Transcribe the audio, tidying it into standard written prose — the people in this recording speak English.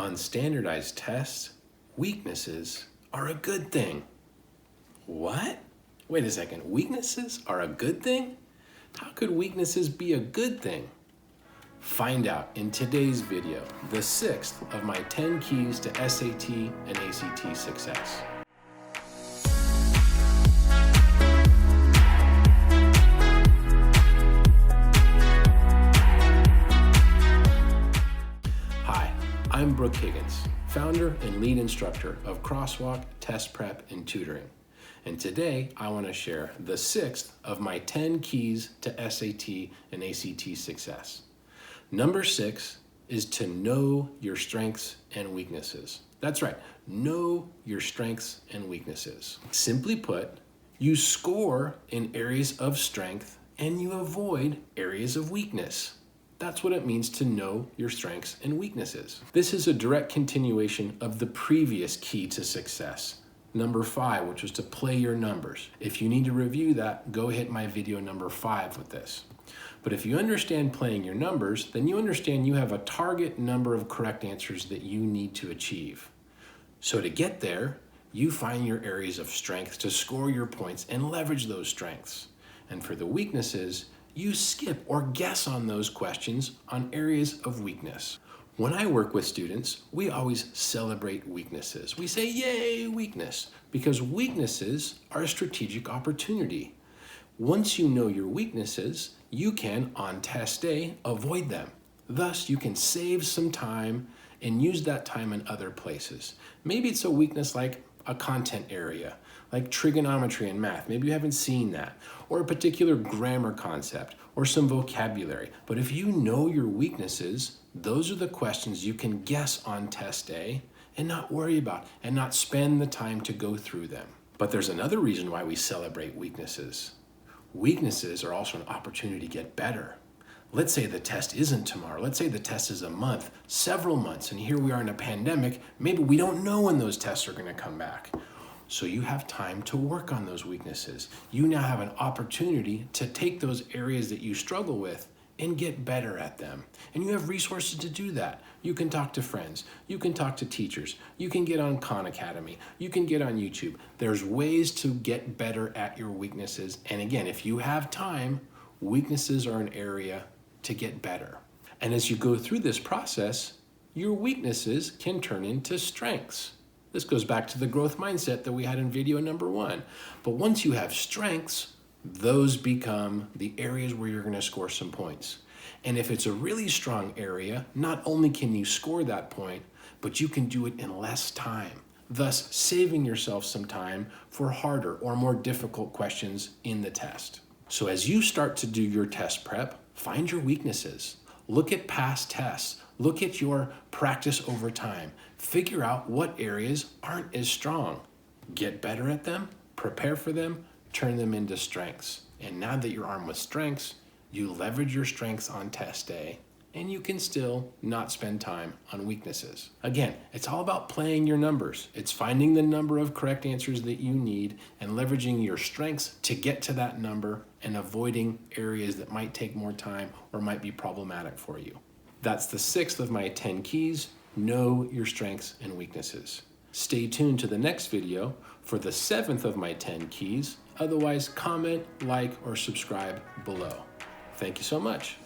On standardized tests, weaknesses are a good thing. What? Wait a second, weaknesses are a good thing? How could weaknesses be a good thing? Find out in today's video, the 6th of my 10 keys to SAT and ACT success. Hi, I'm Brooke Higgins, founder and lead instructor of Crosswalk Test Prep and Tutoring. And today I want to share the 6th of my 10 keys to SAT and ACT success. Number 6 is to know your strengths and weaknesses. That's right, know your strengths and weaknesses. Simply put, you score in areas of strength and you avoid areas of weakness. That's what it means to know your strengths and weaknesses. This is a direct continuation of the previous key to success, number 5, which was to play your numbers. If you need to review that, go hit my video number 5 with this. But if you understand playing your numbers, then you understand you have a target number of correct answers that you need to achieve. So to get there, you find your areas of strength to score your points and leverage those strengths. And for the weaknesses, you skip or guess on those questions on areas of weakness. When I work with students, we always celebrate weaknesses. We say, yay, weakness, because weaknesses are a strategic opportunity. Once you know your weaknesses, you can, on test day, avoid them. Thus, you can save some time and use that time in other places. Maybe it's a weakness like a content area, like trigonometry and math. Maybe you haven't seen that, or a particular grammar concept, or some vocabulary. But if you know your weaknesses, those are the questions you can guess on test day and not worry about and not spend the time to go through them. But there's another reason why we celebrate weaknesses. Weaknesses are also an opportunity to get better. Let's say the test isn't tomorrow. Let's say the test is a month, several months, and here we are in a pandemic. Maybe we don't know when those tests are going to come back. So you have time to work on those weaknesses. You now have an opportunity to take those areas that you struggle with and get better at them. And you have resources to do that. You can talk to friends. You can talk to teachers. You can get on Khan Academy. You can get on YouTube. There's ways to get better at your weaknesses. And again, if you have time, weaknesses are an area to get better. And as you go through this process, your weaknesses can turn into strengths. This goes back to the growth mindset that we had in video number 1. But once you have strengths, those become the areas where you're going to score some points. And if it's a really strong area, not only can you score that point, but you can do it in less time, thus saving yourself some time for harder or more difficult questions in the test. So as you start to do your test prep, find your weaknesses. Look at past tests. Look at your practice over time. Figure out what areas aren't as strong. Get better at them, prepare for them, turn them into strengths. And now that you're armed with strengths, you leverage your strengths on test day, and you can still not spend time on weaknesses. Again, it's all about playing your numbers. It's finding the number of correct answers that you need and leveraging your strengths to get to that number and avoiding areas that might take more time or might be problematic for you. That's the 6th of my 10 keys. Know your strengths and weaknesses. Stay tuned to the next video for the 7th of my 10 keys. Otherwise, comment, like, or subscribe below. Thank you so much.